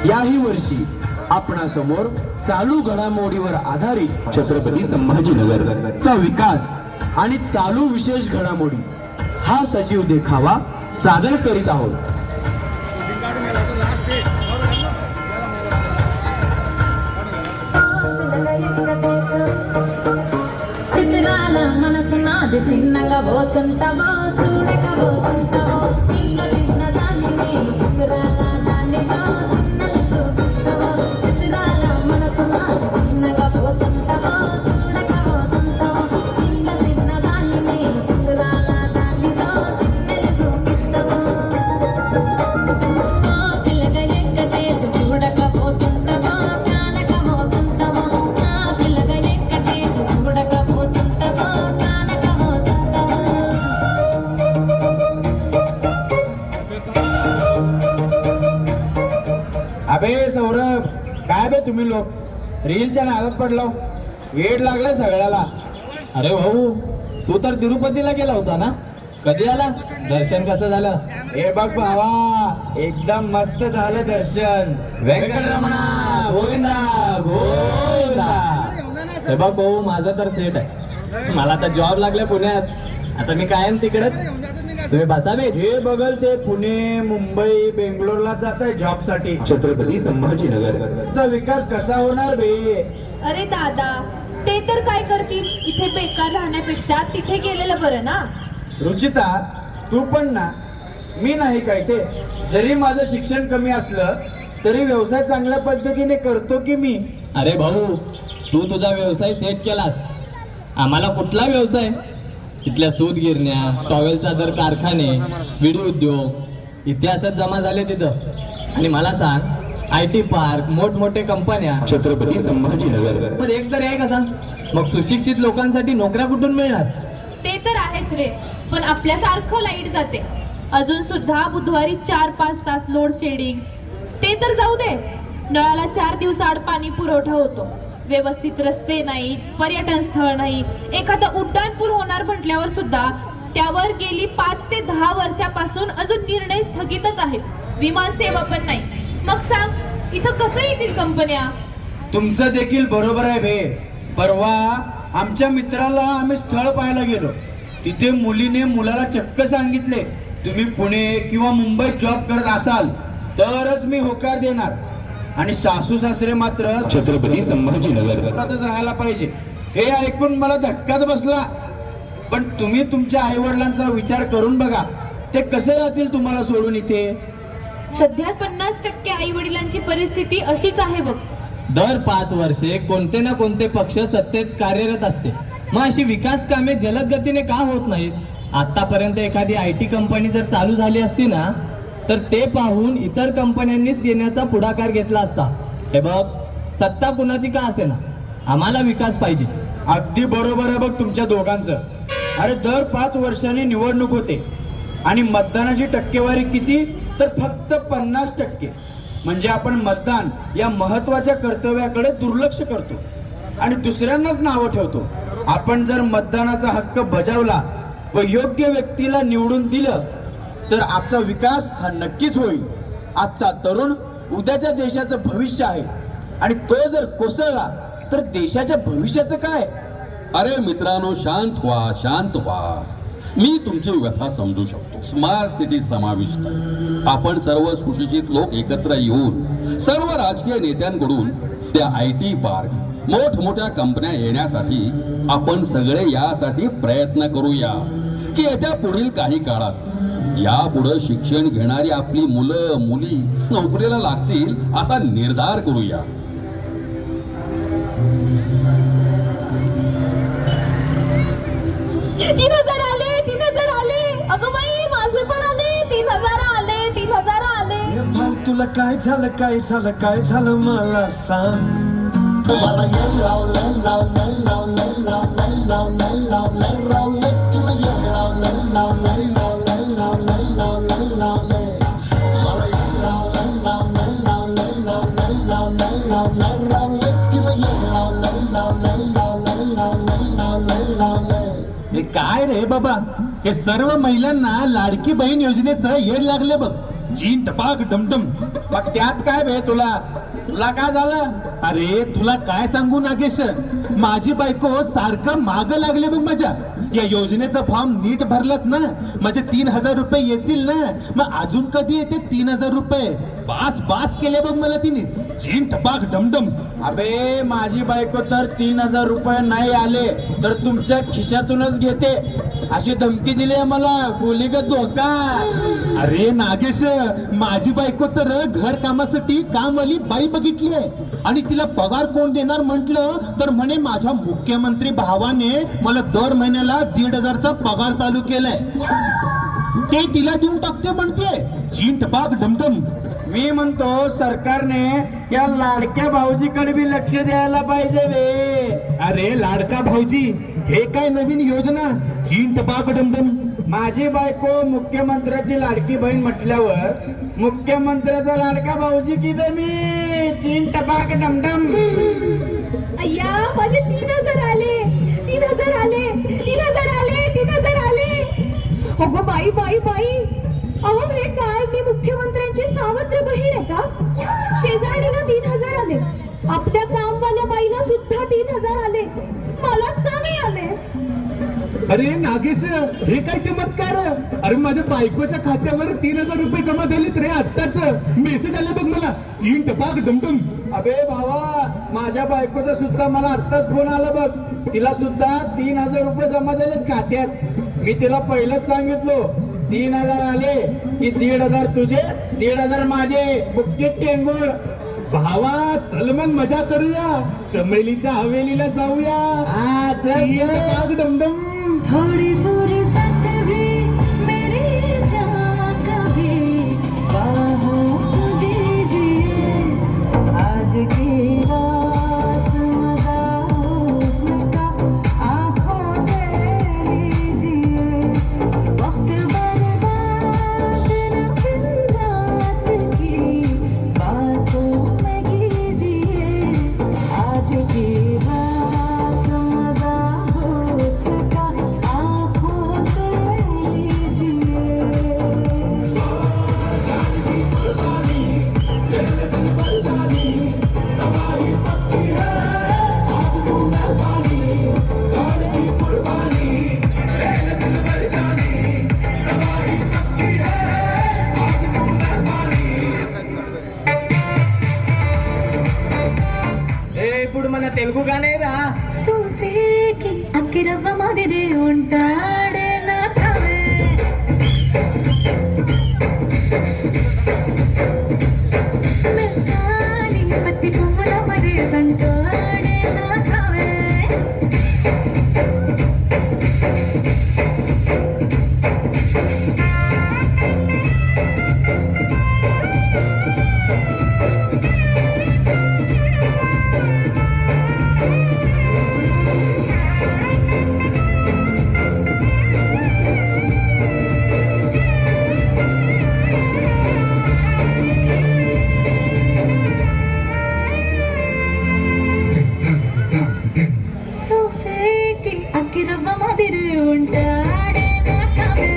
याही वर्षी आपणासमोर चालू घडामोडीवर आधारित छत्रपती संभाजीनगरचा विकास आणि चालू विशेष घडामोडी हा सजीव देखावा सादर करीत आहोत. చిత్రాల మనసు నాది చిన్నగా పోతుంటావో చూడకపోతుంటావో చిన్న చిన్న దాన్ని నేను చిత్రాల దానితో చిన్నలు చూపిస్తావో చిత్రాల మనసు నాది చిన్నగా పోతుంటావో చూడకపోతుంటావో చిన్న చిన్న దాన్ని నేను చిత్రాల దానితో చిన్నలు చూపిస్తావో పిల్లగా ఎక్కటేసి చూడకపోతుంటావో కానకపోతుంటావో పిల్లగా ఎక్కటేసి చూడకపోతుంటావో కానకపోతుంటావో. अबे सौरभ, काय बे तुम्ही लोक रीलच्या नादात पडलो, वेड लागलाय सगळ्याला. अरे भाऊ, तू तर तिरुपतीला गेला होता ना, कधी आला? दर्शन कसं झालं? हे बघ भावा, एकदम मस्त झालं दर्शन. व्यंकटरमणा गोविंदा गोविंदा. हे बघ भाऊ, माझं तर सेट आहे. मला तर जॉब लागले पुण्यात. आता मी कायम तिकडेच. तुम्ही बसा बे. जे बघल ते पुणे, मुंबई, बेंगलोरला जात आहे जॉब साठी. छत्रपती संभाजीनगरचा विकास कसा होणार बे? अरे दादा, ते तर काय करतील, इथे बेकार राहण्यापेक्षा तिथे गेलेलं बरं ना. रुचिता, तू पण ना. मी नाही काय ते. जरी माझं शिक्षण कमी असलं तरी व्यवसाय चांगल्या पद्धतीने करतो की मी. अरे भाऊ, तू तुझा व्यवसाय सेट केलास. आम्हाला कुठला व्यवसाय? इथल्या सूत गिरण्या, टॉवेलचा जर कारखाने, विडी उद्योग इतिहासात जमा झाले तिथं. आणि मला सांग, IT पार्क, मोठमोठे कंपन्या. छत्रपती संभाजीनगर पण एक तर आहे कसा, मग सुशिक्षित लोकांसाठी नोकऱ्या कुठून मिळणार? ते तर आहेच रे, पण आपल्यासारखं लाईट जाते. अजून सुद्धा बुधवारी 4-5 तास लोड शेडिंग. ते तर जाऊ दे, नळाला 4 दिवसाआड पाणी पुरवठा होतो. व्यवस्थित रस्ते नाहीत, पर्यटन स्थळ नाही. एखादा उड्डाणपूल होणार म्हटल्यावर सुद्धा त्यावर गेली 5 ते 10 वर्षापासून अजून निर्णय स्थगितच आहेत. विमान सेवा पण नाही. मग सांग, इथं कसं येतील कंपन्या? तुमचं देखील बरोबर आहे बे. परवा आमच्या मित्राला आम्ही स्थळ पाहायला गेलो. तिथे मुलीने मुलाला चक्क सांगितले, तुम्ही पुणे किंवा मुंबईत जॉब करत असाल तरच मी होकार देणार. आणि सासू सासरे मात्र छत्रपती संभाजीनगरातच राहायला पाहिजे. हे ऐकून मला धक्काच बसला. पण तुम्ही तुमच्या आई वडिलांचा विचार करून बघा, ते कसे राहतील तुम्हाला सोडून इथे. सध्या 50% आई वडिलांची परिस्थिती अशीच आहे बघ. दर 5 वर्षे कोणते ना कोणते पक्ष सत्तेत कार्यरत असते. मग अशी विकास कामे जलद गतीने का होत नाहीत? आतापर्यंत एखादी IT कंपनी जर चालू झाली असती ना, तर ते पाहून इतर कंपन्यांनीच देण्याचा पुढाकार घेतला असता. हे बघ, सत्ता कुणाची का असे ना, आम्हाला विकास पाहिजे. अगदी बरोबर आहे बघ तुमच्या दोघांचं. अरे दर 5 वर्षांनी निवडणूक होते आणि मतदानाची टक्केवारी किती? तर फक्त 50%. म्हणजे आपण मतदान या महत्वाच्या कर्तव्याकडे दुर्लक्ष करतो आणि दुसऱ्यांनाच नावं ठेवतो. आपण जर मतदानाचा हक्क बजावला व योग्य व्यक्तीला निवडून दिलं तर आजचा विकास हा नक्कीच होईल. आजचा तरुण उद्याच्या देशाचं भविष्य आहे आणि तो जर कोसळला तर देशाच्या भविष्याचं काय? अरे मित्रांनो, शांत व्हा, शांत व्हा. मी तुमची व्यथा समजू शकतो. स्मार्ट सिटी समाविष्ट आहे. आपण सर्व सुशिक्षित लोक एकत्र येऊन सर्व राजकीय नेत्यांकडून त्या IT पार्क, मोठमोठ्या कंपन्या येण्यासाठी आपण सगळे यासाठी प्रयत्न करूया की येत्या पुढील काही काळात यापुढे शिक्षण घेणारी आपली मुलं मुली नोकरीला लागतील असा निर्धार करूया. 3,000 आले, 3,000 आले. अगं बाई, माझे पण आले. 3,000 आले, 3,000 आले. भाऊ, तुला काय झालं, काय झालं, काय झालं मला सांग. मला ये लावलं लावलं लावलं लावलं लावलं लावलं लावलं तुला ये लावलं लावलं लावलं लावलं लावलं लावलं मला ये लावलं लावलं लावलं लावलं लावलं लावलं लावलं तुला ये लावलं लावलं लावलं लावलं लावलं लावलं. हे काय रे बाबा, हे सर्व महिलांना लाडकी बहीण योजनेचं येड लागले बघ. जीन टपाक डमडम. मग त्यात काय भे तुला तुला काय झालं? अरे तुला काय सांगू नागेश, माझी बायको सारखं माग लागले मग माझ्या. या योजनेचा फॉर्म नीट भरलात ना, म्हणजे 3,000 रुपये येतील ना. मग अजून कधी येते 3,000 रुपये? बास बास केले बघ मला तिने. जीन टपाक डमडम. अबे माझी बायको तर 3,000 रुपये नाही आले तर तुमच्या खिशातूनच घेते अशी धमकी दिली आहे मला. बोली का धोका? अरे नागेश, माझी बायको तर घर कामासाठी कामवाली बाई बघितली आहे आणि तिला पगार कोण देणार म्हटलं तर म्हणे माझ्या मुख्यमंत्री भावाने मला दर महिन्याला 1,500चा पगार चालू केलाय. ते तिला देऊन टाकते म्हणते. जीन टपाक डमडम. मी म्हणतो सरकारने या लाडक्या भाऊजीकडे बी लक्ष द्यायला पाहिजे बे. अरे लाडका भाऊजी, हे काय नवीन योजना? जीन टपाक डमडम. माझी बायको मुख्यमंत्र्याची लाडकी बहीण म्हटल्यावर मुख्यमंत्र्याचा लाडका भाऊजी की बे मी. चीन टपाक डमडम. अय्या माझे 3,000 आले, 3,000 आले, 3,000 आले, 3,000 आले. अगो बाई बाई बाई, अहो हे काय, मी मुख्यमंत्र्यांची सावत्र बहीण आहे का? शेजारीला 3,000 आले, आपल्या कामवाल्या बाईला सुद्धा 3,000 आले, मलाच का नाही आले? अरे नागेश, हे काय चमत्कार? अरे माझ्या बायकोच्या खात्यावर 3,000 रुपये जमा झालेत रे आत्ताच. मेसेज आले बघ मला. जीन टपाक डमडम. अबे भावा, माझ्या बायकोचा सुद्धा मला आत्ताच फोन आला बघ. तिला सुद्धा 3,000 रुपये जमा झालेत खात्यात. मी तिला पहिलंच सांगितलो 3,000 आले की 1,500 तुझे 1,500 माझे. बुक्कीट टेंगुळ. भावा चल मग मजा करूया, चमेलीच्या हवेलीला जाऊया. हा चल जीन टपाक डमडम. थोड़ी फुर्सत भी मेरी जहाँ कभी बाहों को दीजिए, आज की रात मजा हुस्न का आँखों से लीजिए, वक्त बर्बाद न दिन रात की बातों में कीजिए, आज की रात मजा हुस्न का आँखों से लीजिए. ఇప్పుడు మన తెలుగు గానే రా. సూసేకి అక్కిరవ్వ మాదిరి ఉంటాడే నా సామే, మెత్తాని పత్తి పువ్వుల మరి సంటాడే నా సామే. సూసేకి అక్కిరవ్వ మాదిరి ఉంటాడే నా సామే,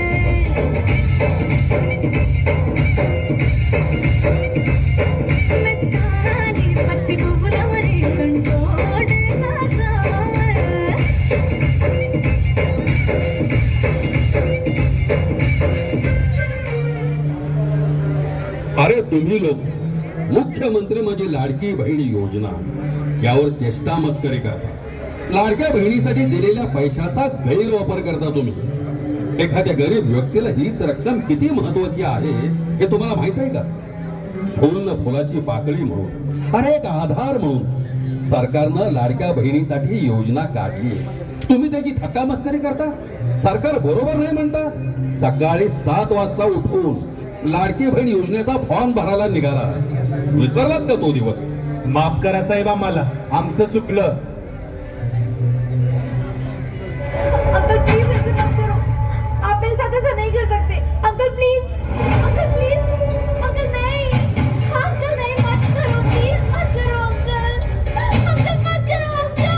మెత్తాని పత్తి పువ్వుల మరి సంటాడే నా సామే. अरे तुम्ही लोक मुख्यमंत्री माझी लाडकी बहीण योजना यावर चेष्टा मस्करी करता. लाडक्या बहिणीसाठी दिलेल्या पैशाचा गैरवापर करता तुम्ही. एखाद्या गरीब व्यक्तीला हीच रक्कम किती महत्वाची आहे हे तुम्हाला माहित आहे का? फुल न फुलाची पाकळी म्हणून, अरे एक आधार म्हणून सरकारनं लाडक्या बहिणीसाठी योजना काढली. तुम्ही त्याची थट्टा मस्करी करता. सरकार बरोबर नाही म्हणता. सकाळी 7 वाजता उठून लाडकी बहीण योजनेचा फॉर्म भरायला निघाला. विसरलात का तो दिवस? माफ करा साहेब आम्हाला, आमचं चुकलं. अंकल प्लीज ऐसे मत करो, आप मेरे साथ ऐसा नहीं कर सकते. Uncle please, uncle please, uncle नहीं, अंकल नहीं, मत करो प्लीज, मत करो अंकल, अंकल मत करो अंकल.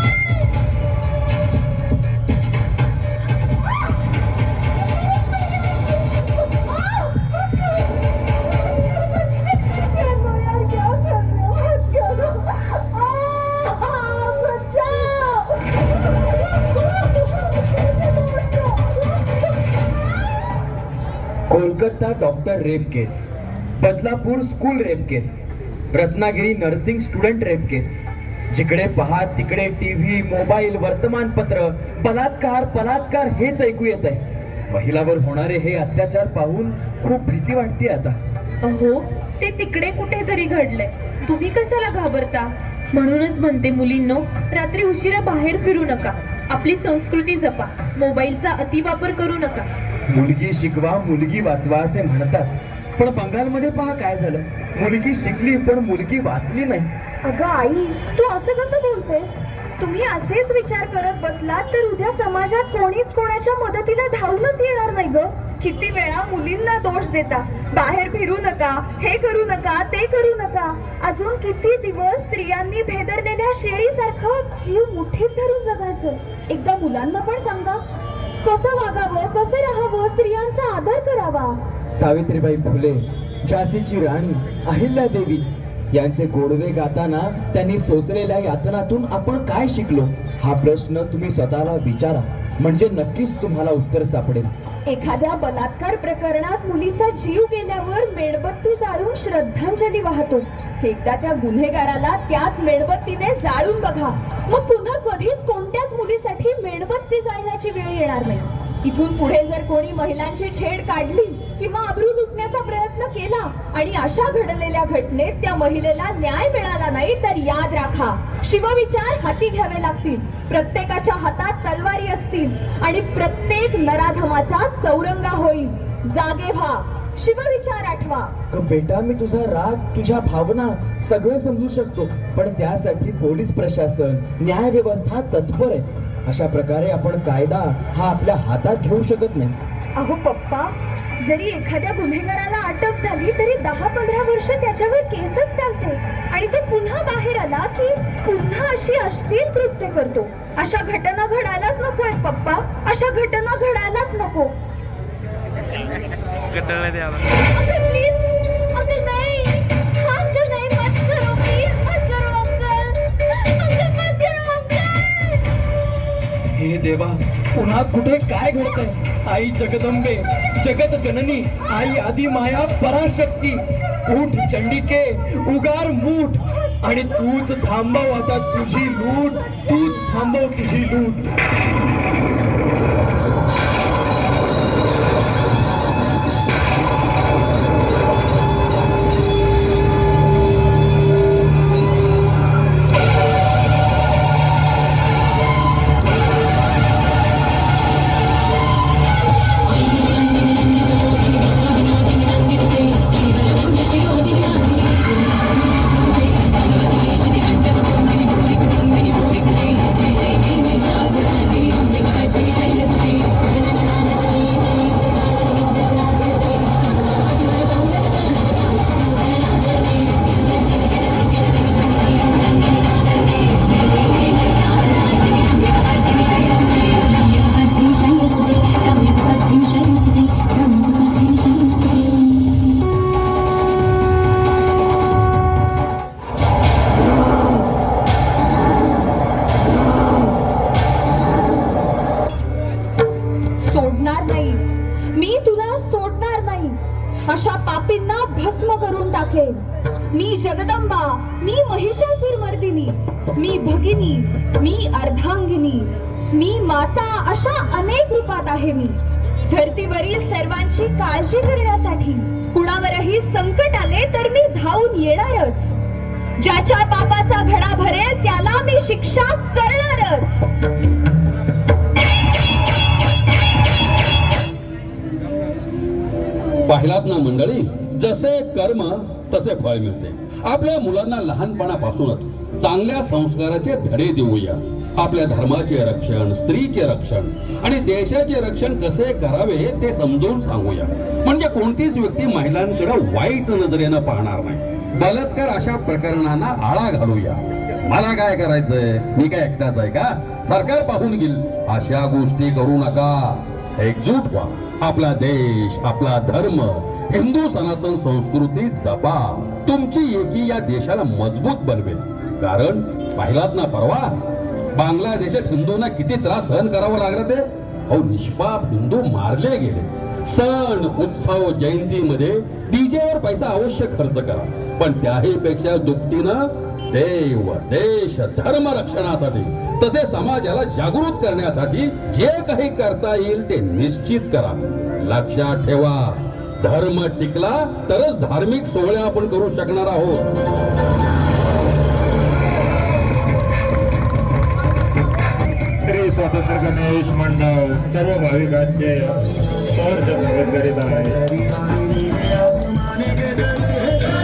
कोलकाता डॉक्टर रेप केस, बदलापूर स्कूल रेप केस, रत्नागिरी नर्सिंग स्टुडंट रेप केस. जिकडे पहा तिकडे टीव्ही, मोबाईल, वर्तमानपत्र बलात्कार बलात्कार हेच ऐकू येत आहे. महिलावर होणारे हे अत्याचार पाहून खूप भीती वाटते आता. अहो, ते तिकडे कुठेतरी घडलंय, तुम्ही कशाला घाबरता? म्हणूनच म्हणते मुलींनो, रात्री उशिरा बाहेर फिरू नका, आपली संस्कृती जपा, मोबाईलचा अतिवापर करू नका. मुलगी शिकवा मुलगी वाचवा असे म्हणतात, पण बंगालमध्ये पहा काय झालं. मुलगी शिकली पण मुलगी वाचली नाही. अगं आई, तू असं कसं बोलतेस? तुम्ही असेच विचार करत बसलात तर उद्या समाजात कोणीच कोणाच्या मदतीला धावूनच येणार नाही ग. किती वेळा मुलींना दोष देता, बाहेर फिरू नका, हे करू नका, ते करू नका. अजून किती दिवस स्त्रियांनी भेदरलेल्या शेळीसारखं जीव मुठीत धरून जगायचं? एकदा मुलांना पण सांगा, कसं वागावं, कसं राहावं, स्त्रियांचा आदर करावा. सावित्रीबाई फुले, झाशीची राणी, अहिल्यादेवी यांचे गोडवे गाताना त्यांनी सोसलेल्या यातनातून आपण काय शिकलो हा प्रश्न तुम्ही स्वतःला विचारा, म्हणजे नक्कीच तुम्हाला उत्तर सापडेल. एखाद्या बलात्कार प्रकरणात मुलीचा जीव गेल्यावर मेणबत्ती जाळून श्रद्धांजली वाहतो. एकदा त्या गुन्हेगाराला त्याच मेणबत्तीने जाळून बघा, मग पुन्हा कधीच कोणत्याच मुलीसाठी मेणबत्ती जाळण्याची वेळ येणार नाही. इथून पुढे जर कोणी महिलांची छेड काढली किंवा अब्रू लुटण्याचा प्रयत्न केला आणि अशा घडलेल्या घटनेत त्या महिलेला न्याय मिळाला नाही तर याद राखा, शिवविचार हाती घ्यावे लागतील. प्रत्येकाच्या हातात तलवारी असतील आणि प्रत्येक नराधमाचा चौरंगा होईल. जागे व्हा, शिवविचार आठवा. बेटा, मी तुझा राग, तुझ्या भावना सगळं समजू शकतो, पण त्यासाठी पोलीस प्रशासन, न्याय व्यवस्था तत्पर आहे. अशा प्रकारे आपण कायदा हा आपल्या हातात घेऊ शकत नाही. अहो पप्पा, जरी एखाद्या गुन्हेगाराला अटक झाली तरी 10-15 वर्ष त्याच्यावर केसच चालते आणि तो पुन्हा बाहेर आला की पुन्हा अशी अश्लील कृत्य करतो. अशा घटना घडायलाच नको आहेत पप्पा, अशा घटना घडायलाच नको. हे देवा, पुन्हा कुठे काय घडतंय? आई जगदंबे, जगत जननी, आई आदी माया पराशक्ती, उठ चंडिके, उगार मूठ आणि तूच थांबव आता तुझी लूट, तूच थांबव तुझी लूट. सोडणार नाही, मी तुला सोडणार नाही. अशा पापींना भस्म करून टाकेन. मी जगदंबा, मी महिषासुर मर्दिनी, मी भगिनी, मी अर्धांगिनी, मी माता, अशा अनेक रूपात आहे मी. धरतीवरील सर्वांची काळजी करण्यासाठी कुणावरही संकट आले तर मी धावून येणारच. ज्याच्या पापाचा घडा भरेल त्याला मी शिक्षा करणारच. पाहिलात ना मंडळी, जसे कर्म तसे फळ मिळते. आपल्या मुलांना लहानपणापासूनच चांगल्या संस्काराचे धडे देऊया. आपल्या धर्माचे रक्षण, स्त्रीचे रक्षण आणि देशाचे रक्षण कसे करावे ते समजून सांगूया, म्हणजे कोणतीच व्यक्ती महिलांकडे वाईट नजरेनं पाहणार नाही. बलात्कार अशा प्रकरणांना आळा घालूया. मला काय करायचंय, मी काय एकटाच आहे का? सरकार पाहून घेईल. अशा गोष्टी करू नका. एकजूट व्हा. आपला देश, आपला धर्म, हिंदू सनातन संस्कृती जपा. तुमची एकी या देशाला मजबूत बनवेल. कारण पाहिलात ना परवा बांगलादेशात हिंदूंना किती त्रास सहन करावा लागला ते. अहो, निष्पाप हिंदू मारले गेले. सण उत्सव जयंतीमध्ये डीजेवर पैसा अवश्य खर्च करा, पण त्याही पेक्षा दुपटीनं देव देश धर्म रक्षणासाठी तसे समाजाला जागृत करण्यासाठी जे काही करता येईल ते निश्चित करा. लक्षात ठेवा, धर्म टिकला तरच धार्मिक सोहळे आपण करू शकणार आहोत. श्री स्वातंत्र्य गणेश मंडळ सर्व भाविकांचे सहर्ष स्वागत करीत आहे.